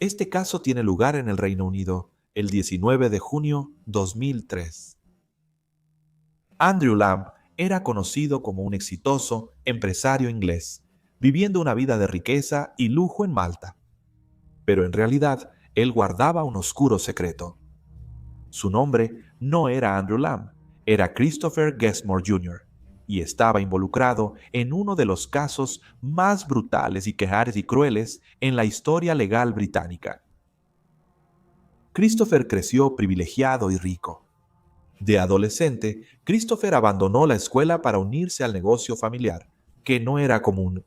Este caso tiene lugar en el Reino Unido, el 19 de junio 2003. Andrew Lamb era conocido como un exitoso empresario inglés, viviendo una vida de riqueza y lujo en Malta. Pero en realidad, él guardaba un oscuro secreto. Su nombre no era Andrew Lamb, era Christopher Gessmore Jr., y estaba involucrado en uno de los casos más brutales y crueles en la historia legal británica. Christopher creció privilegiado y rico. De adolescente, Christopher abandonó la escuela para unirse al negocio familiar, que no era común.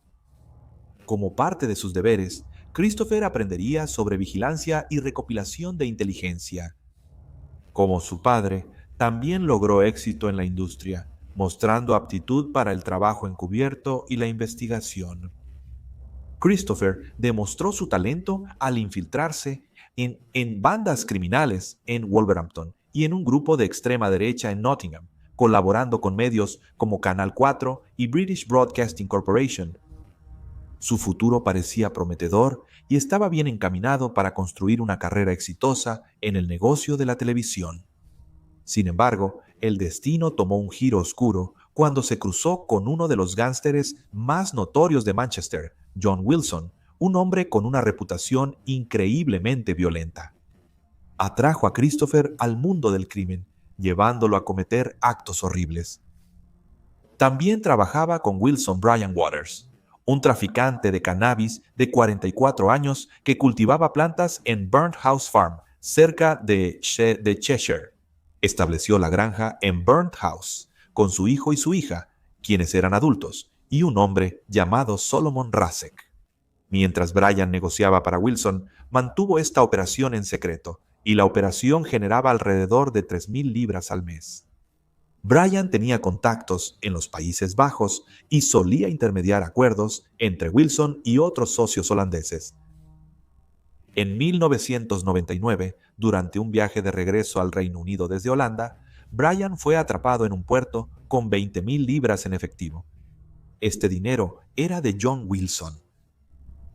Como parte de sus deberes, Christopher aprendería sobre vigilancia y recopilación de inteligencia. Como su padre, también logró éxito en la industria, mostrando aptitud para el trabajo encubierto y la investigación. Christopher demostró su talento al infiltrarse en bandas criminales en Wolverhampton y en un grupo de extrema derecha en Nottingham, colaborando con medios como Canal 4 y British Broadcasting Corporation. Su futuro parecía prometedor y estaba bien encaminado para construir una carrera exitosa en el negocio de la televisión. Sin embargo, el destino tomó un giro oscuro cuando se cruzó con uno de los gánsteres más notorios de Manchester, John Wilson, un hombre con una reputación increíblemente violenta. Atrajo a Christopher al mundo del crimen, llevándolo a cometer actos horribles. También trabajaba con Wilson Bryan Waters, un traficante de cannabis de 44 años que cultivaba plantas en Burnt House Farm, cerca de Cheshire. Estableció la granja en Burnt House con su hijo y su hija, quienes eran adultos, y un hombre llamado Solomon Rasek. Mientras Bryan negociaba para Wilson, mantuvo esta operación en secreto, y la operación generaba alrededor de 3.000 libras al mes. Bryan tenía contactos en los Países Bajos y solía intermediar acuerdos entre Wilson y otros socios holandeses. En 1999, durante un viaje de regreso al Reino Unido desde Holanda, Bryan fue atrapado en un puerto con 20.000 libras en efectivo. Este dinero era de John Wilson.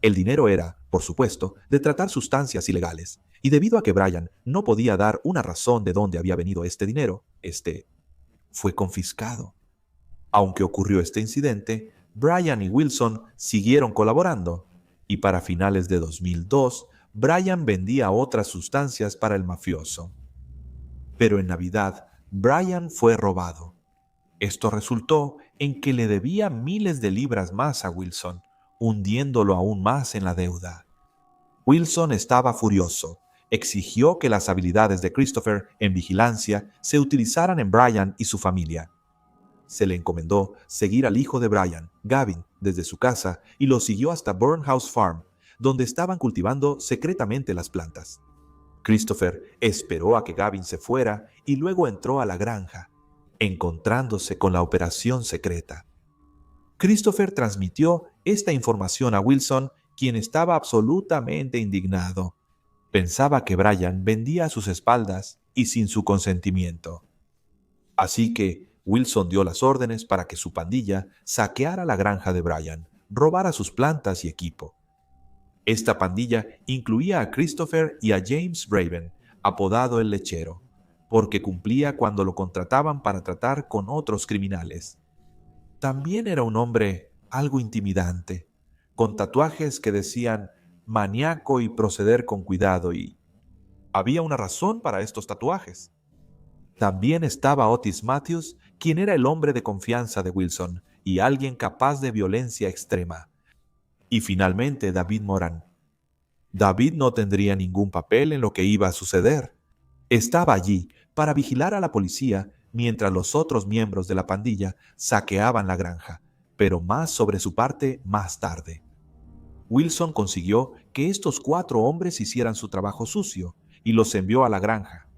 El dinero era, por supuesto, de tratar sustancias ilegales, y debido a que Bryan no podía dar una razón de dónde había venido este dinero, fue confiscado. Aunque ocurrió este incidente, Bryan y Wilson siguieron colaborando, y para finales de 2002, Bryan vendía otras sustancias para el mafioso. Pero en Navidad, Bryan fue robado. Esto resultó en que le debía miles de libras más a Wilson, hundiéndolo aún más en la deuda. Wilson estaba furioso. Exigió que las habilidades de Christopher en vigilancia se utilizaran en Bryan y su familia. Se le encomendó seguir al hijo de Bryan, Gavin, desde su casa y lo siguió hasta Burnt House Farm, donde estaban cultivando secretamente las plantas. Christopher esperó a que Gavin se fuera y luego entró a la granja, encontrándose con la operación secreta. Christopher transmitió esta información a Wilson, quien estaba absolutamente indignado. Pensaba que Bryan vendía a sus espaldas y sin su consentimiento. Así que Wilson dio las órdenes para que su pandilla saqueara la granja de Bryan, robara sus plantas y equipo. Esta pandilla incluía a Christopher y a James Braben, apodado el Lechero, porque cumplía cuando lo contrataban para tratar con otros criminales. También era un hombre algo intimidante, con tatuajes que decían maníaco y proceder con cuidado, y había una razón para estos tatuajes. También estaba Otis Matthews, quien era el hombre de confianza de Wilson y alguien capaz de violencia extrema. Y finalmente David Moran. David no tendría ningún papel en lo que iba a suceder. Estaba allí para vigilar a la policía mientras los otros miembros de la pandilla saqueaban la granja, pero más sobre su parte más tarde. Wilson consiguió que estos 4 hombres hicieran su trabajo sucio y los envió a la granja.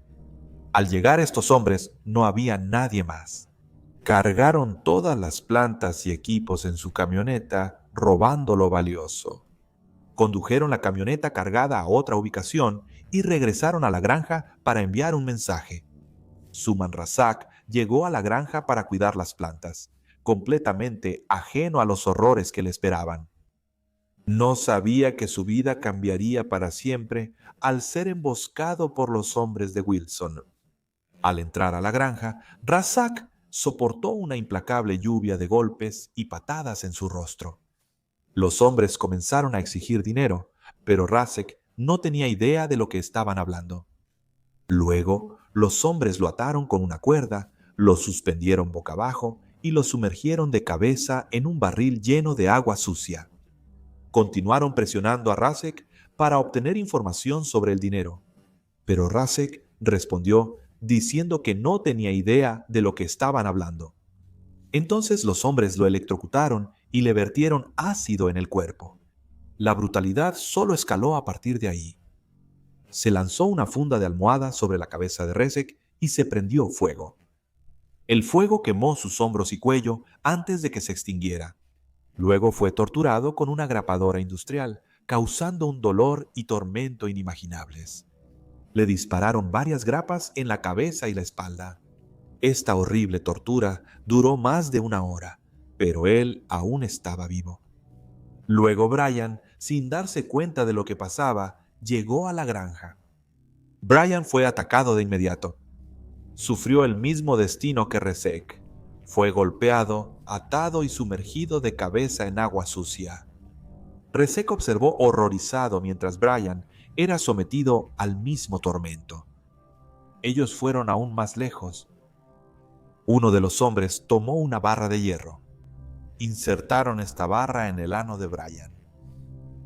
Al llegar estos hombres, no había nadie más. Cargaron todas las plantas y equipos en su camioneta, robando lo valioso. Condujeron la camioneta cargada a otra ubicación y regresaron a la granja para enviar un mensaje. Suman Razak llegó a la granja para cuidar las plantas, completamente ajeno a los horrores que le esperaban. No sabía que su vida cambiaría para siempre al ser emboscado por los hombres de Wilson. Al entrar a la granja, Razak soportó una implacable lluvia de golpes y patadas en su rostro. Los hombres comenzaron a exigir dinero, pero Razak no tenía idea de lo que estaban hablando. Luego, los hombres lo ataron con una cuerda, lo suspendieron boca abajo y lo sumergieron de cabeza en un barril lleno de agua sucia. Continuaron presionando a Razak para obtener información sobre el dinero, pero Razak respondió diciendo que no tenía idea de lo que estaban hablando. Entonces los hombres lo electrocutaron y le vertieron ácido en el cuerpo. La brutalidad solo escaló a partir de ahí. Se lanzó una funda de almohada sobre la cabeza de Razak y se prendió fuego. El fuego quemó sus hombros y cuello antes de que se extinguiera. Luego fue torturado con una grapadora industrial, causando un dolor y tormento inimaginables. Le dispararon varias grapas en la cabeza y la espalda. Esta horrible tortura duró más de una hora, pero él aún estaba vivo. Luego Brian, sin darse cuenta de lo que pasaba, llegó a la granja. Brian fue atacado de inmediato. Sufrió el mismo destino que Razak. Fue golpeado, atado y sumergido de cabeza en agua sucia. Razak observó horrorizado mientras Brian era sometido al mismo tormento. Ellos fueron aún más lejos. Uno de los hombres tomó una barra de hierro. Insertaron esta barra en el ano de Brian.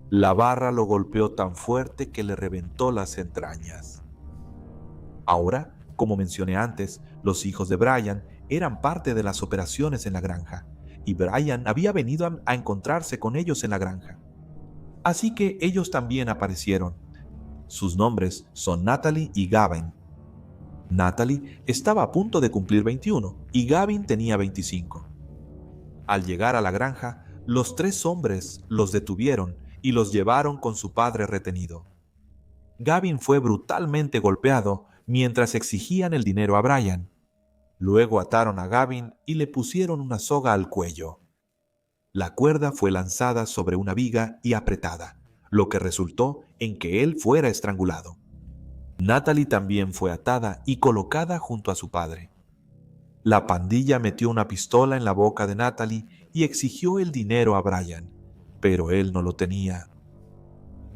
La barra lo golpeó tan fuerte que le reventó las entrañas. Ahora, como mencioné antes, los hijos de Brian eran parte de las operaciones en la granja, y Brian había venido a encontrarse con ellos en la granja. Así que ellos también aparecieron. Sus nombres son Natalie y Gavin. Natalie estaba a punto de cumplir 21 y Gavin tenía 25. Al llegar a la granja, los tres hombres los detuvieron y los llevaron con su padre retenido. Gavin fue brutalmente golpeado mientras exigían el dinero a Brian. Luego ataron a Gavin y le pusieron una soga al cuello. La cuerda fue lanzada sobre una viga y apretada, lo que resultó en que él fuera estrangulado. Natalie también fue atada y colocada junto a su padre. La pandilla metió una pistola en la boca de Natalie y exigió el dinero a Brian, pero él no lo tenía.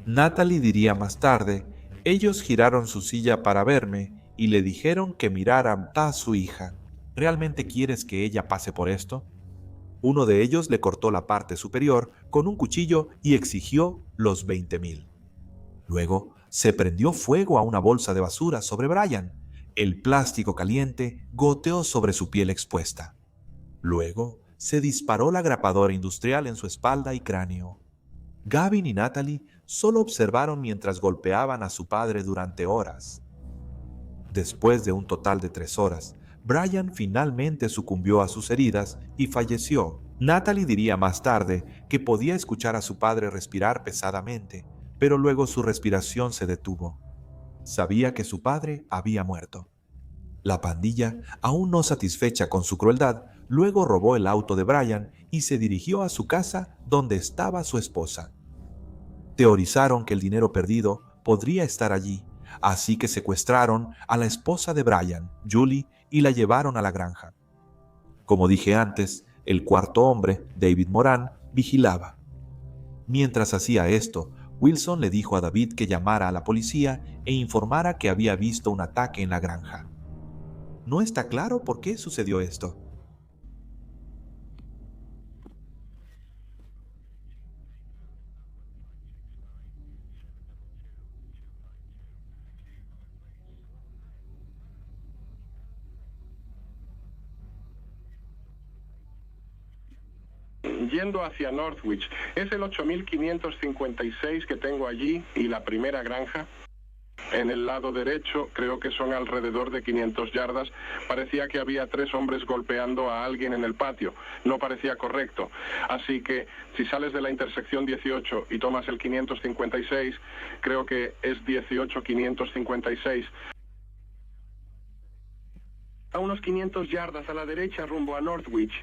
Natalie diría más tarde, ellos giraron su silla para verme y le dijeron que mirara a su hija. ¿Realmente quieres que ella pase por esto? Uno de ellos le cortó la parte superior con un cuchillo y exigió los 20,000. Luego se prendió fuego a una bolsa de basura sobre Brian. El plástico caliente goteó sobre su piel expuesta. Luego se disparó la grapadora industrial en su espalda y cráneo. Gavin y Natalie solo observaron mientras golpeaban a su padre durante horas. Después de un total de 3 horas, Brian finalmente sucumbió a sus heridas y falleció. Natalie diría más tarde que podía escuchar a su padre respirar pesadamente, pero luego su respiración se detuvo. Sabía que su padre había muerto. La pandilla, aún no satisfecha con su crueldad, luego robó el auto de Brian y se dirigió a su casa donde estaba su esposa. Teorizaron que el dinero perdido podría estar allí, así que secuestraron a la esposa de Brian, Julie, y la llevaron a la granja. Como dije antes, el cuarto hombre, David Moran, vigilaba. Mientras hacía esto, Wilson le dijo a David que llamara a la policía e informara que había visto un ataque en la granja. No está claro por qué sucedió esto. Yendo hacia Northwich, es el 8556 que tengo allí y la primera granja. En el lado derecho, creo que son alrededor de 500 yardas, parecía que había 3 hombres golpeando a alguien en el patio. No parecía correcto. Así que si sales de la intersección 18 y tomas el 556, creo que es 18556. A unos 500 yardas a la derecha rumbo a Northwich.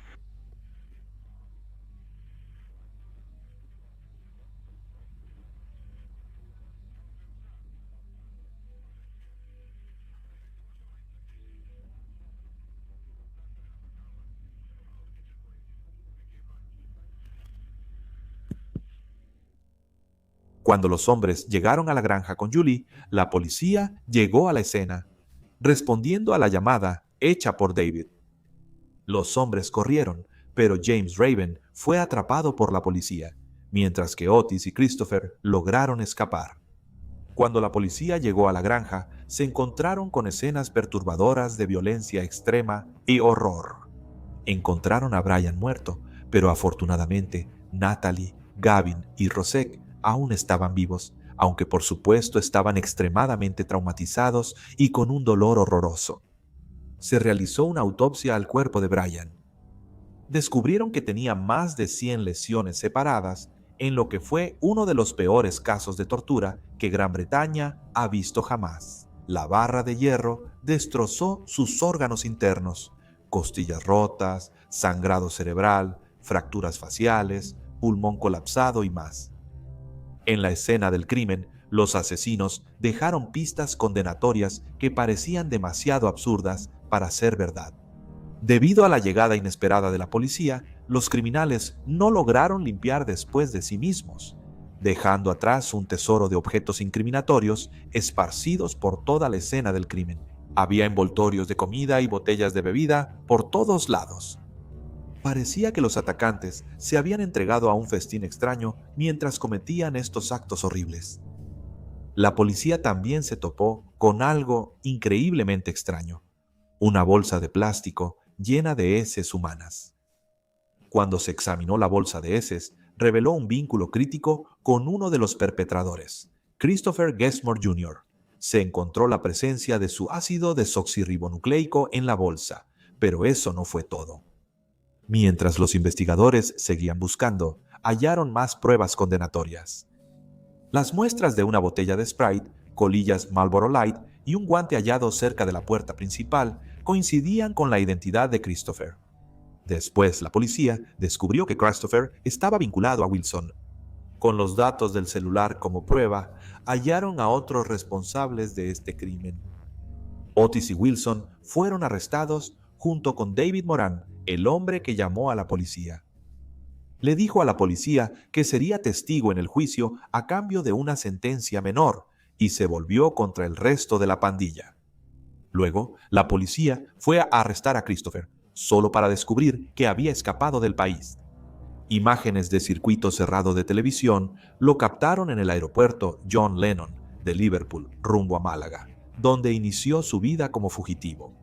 Cuando los hombres llegaron a la granja con Julie, la policía llegó a la escena, respondiendo a la llamada hecha por David. Los hombres corrieron, pero James Raven fue atrapado por la policía, mientras que Otis y Christopher lograron escapar. Cuando la policía llegó a la granja, se encontraron con escenas perturbadoras de violencia extrema y horror. Encontraron a Brian muerto, pero afortunadamente Natalie, Gavin y Rosek aún estaban vivos, aunque por supuesto estaban extremadamente traumatizados y con un dolor horroroso. Se realizó una autopsia al cuerpo de Brian. Descubrieron que tenía más de 100 lesiones separadas, en lo que fue uno de los peores casos de tortura que Gran Bretaña ha visto jamás. La barra de hierro destrozó sus órganos internos, costillas rotas, sangrado cerebral, fracturas faciales, pulmón colapsado y más. En la escena del crimen, los asesinos dejaron pistas condenatorias que parecían demasiado absurdas para ser verdad. Debido a la llegada inesperada de la policía, los criminales no lograron limpiar después de sí mismos, dejando atrás un tesoro de objetos incriminatorios esparcidos por toda la escena del crimen. Había envoltorios de comida y botellas de bebida por todos lados. Parecía que los atacantes se habían entregado a un festín extraño mientras cometían estos actos horribles. La policía también se topó con algo increíblemente extraño: una bolsa de plástico llena de heces humanas. Cuando se examinó la bolsa de heces, reveló un vínculo crítico con uno de los perpetradores, Christopher Gessmore Jr. Se encontró la presencia de su ácido desoxirribonucleico en la bolsa, pero eso no fue todo. Mientras los investigadores seguían buscando, hallaron más pruebas condenatorias. Las muestras de una botella de Sprite, colillas Marlboro Light y un guante hallado cerca de la puerta principal coincidían con la identidad de Christopher. Después, la policía descubrió que Christopher estaba vinculado a Wilson. Con los datos del celular como prueba, hallaron a otros responsables de este crimen. Otis y Wilson fueron arrestados junto con David Moran, el hombre que llamó a la policía. Le dijo a la policía que sería testigo en el juicio a cambio de una sentencia menor y se volvió contra el resto de la pandilla. Luego, la policía fue a arrestar a Christopher, solo para descubrir que había escapado del país. Imágenes de circuito cerrado de televisión lo captaron en el aeropuerto John Lennon de Liverpool rumbo a Málaga, donde inició su vida como fugitivo.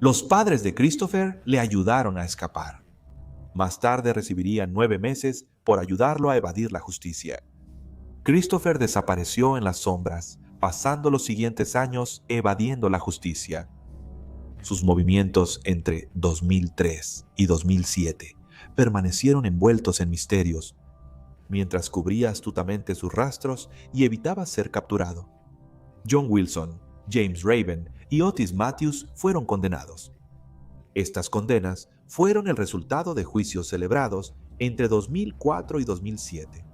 Los padres de Christopher le ayudaron a escapar. Más tarde recibirían 9 meses por ayudarlo a evadir la justicia. Christopher desapareció en las sombras, pasando los siguientes años evadiendo la justicia. Sus movimientos entre 2003 y 2007 permanecieron envueltos en misterios, mientras cubría astutamente sus rastros y evitaba ser capturado. John Wilson, James Raven y Otis Matthews fueron condenados. Estas condenas fueron el resultado de juicios celebrados entre 2004 y 2007.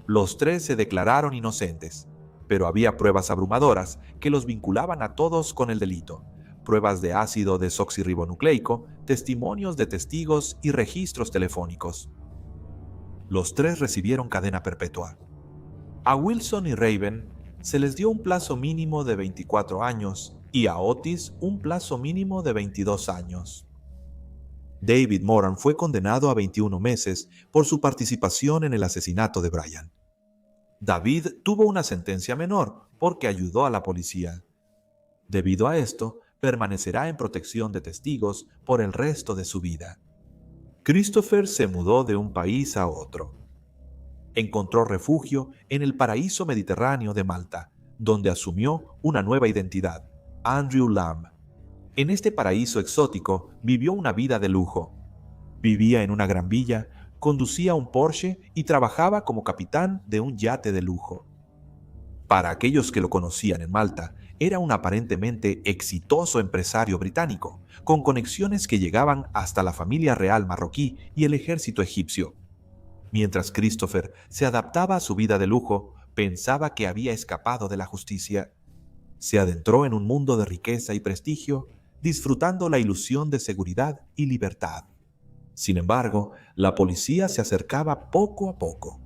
Los tres se declararon inocentes, pero había pruebas abrumadoras que los vinculaban a todos con el delito: pruebas de ácido desoxirribonucleico, testimonios de testigos y registros telefónicos. Los tres recibieron cadena perpetua. A Wilson y Raven se les dio un plazo mínimo de 24 años y a Otis un plazo mínimo de 22 años. David Moran fue condenado a 21 meses por su participación en el asesinato de Brian. David tuvo una sentencia menor porque ayudó a la policía. Debido a esto, permanecerá en protección de testigos por el resto de su vida. Christopher se mudó de un país a otro. Encontró refugio en el paraíso mediterráneo de Malta, donde asumió una nueva identidad: Andrew Lamb. En este paraíso exótico vivió una vida de lujo. Vivía en una gran villa, conducía un Porsche y trabajaba como capitán de un yate de lujo. Para aquellos que lo conocían en Malta, era un aparentemente exitoso empresario británico, con conexiones que llegaban hasta la familia real marroquí y el ejército egipcio. Mientras Christopher se adaptaba a su vida de lujo, pensaba que había escapado de la justicia. Se adentró en un mundo de riqueza y prestigio, disfrutando la ilusión de seguridad y libertad. Sin embargo, la policía se acercaba poco a poco.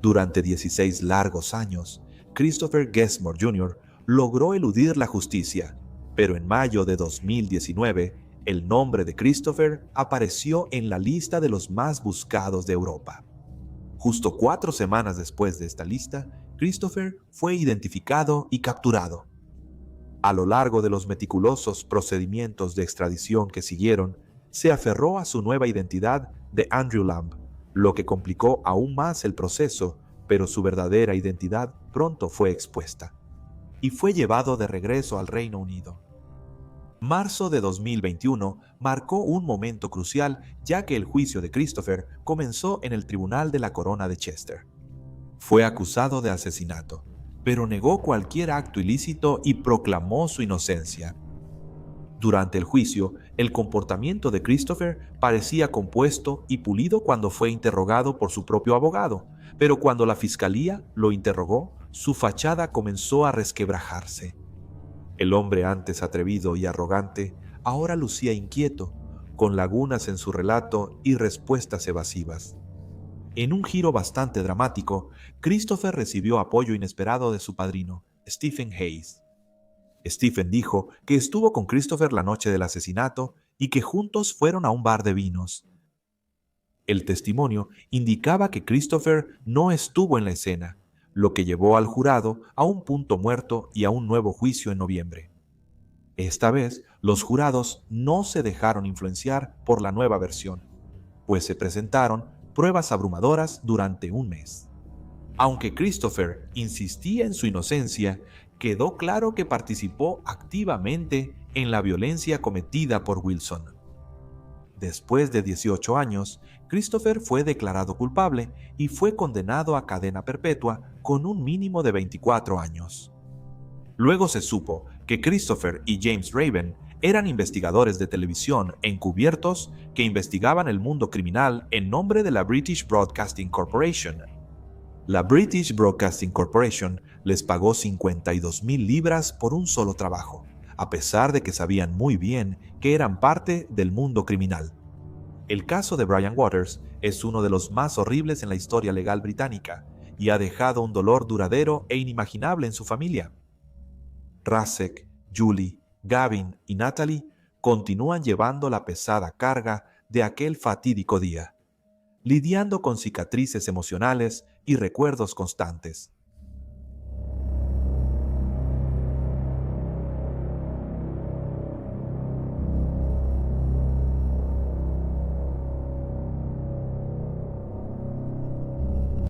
Durante 16 largos años, Christopher Gessmore Jr. logró eludir la justicia, pero en mayo de 2019, el nombre de Christopher apareció en la lista de los más buscados de Europa. Justo 4 semanas después de esta lista, Christopher fue identificado y capturado. A lo largo de los meticulosos procedimientos de extradición que siguieron, se aferró a su nueva identidad de Andrew Lamb, lo que complicó aún más el proceso, pero su verdadera identidad pronto fue expuesta, y fue llevado de regreso al Reino Unido. Marzo de 2021 marcó un momento crucial, ya que el juicio de Christopher comenzó en el Tribunal de la Corona de Chester. Fue acusado de asesinato, pero negó cualquier acto ilícito y proclamó su inocencia. Durante el juicio, el comportamiento de Christopher parecía compuesto y pulido cuando fue interrogado por su propio abogado, pero cuando la fiscalía lo interrogó, su fachada comenzó a resquebrajarse. El hombre antes atrevido y arrogante ahora lucía inquieto, con lagunas en su relato y respuestas evasivas. En un giro bastante dramático, Christopher recibió apoyo inesperado de su padrino, Stephen Hayes. Stephen dijo que estuvo con Christopher la noche del asesinato y que juntos fueron a un bar de vinos. El testimonio indicaba que Christopher no estuvo en la escena, lo que llevó al jurado a un punto muerto y a un nuevo juicio en noviembre. Esta vez, los jurados no se dejaron influenciar por la nueva versión, pues se presentaron pruebas abrumadoras durante un mes. Aunque Christopher insistía en su inocencia, quedó claro que participó activamente en la violencia cometida por Wilson. Después de 18 años, Christopher fue declarado culpable y fue condenado a cadena perpetua con un mínimo de 24 años. Luego se supo que Christopher y James Raven eran investigadores de televisión encubiertos que investigaban el mundo criminal en nombre de la British Broadcasting Corporation. La British Broadcasting Corporation les pagó 52,000 libras por un solo trabajo, a pesar de que sabían muy bien que eran parte del mundo criminal. El caso de Brian Waters es uno de los más horribles en la historia legal británica y ha dejado un dolor duradero e inimaginable en su familia. Rasek, Julie, Gavin y Natalie continúan llevando la pesada carga de aquel fatídico día, lidiando con cicatrices emocionales y recuerdos constantes.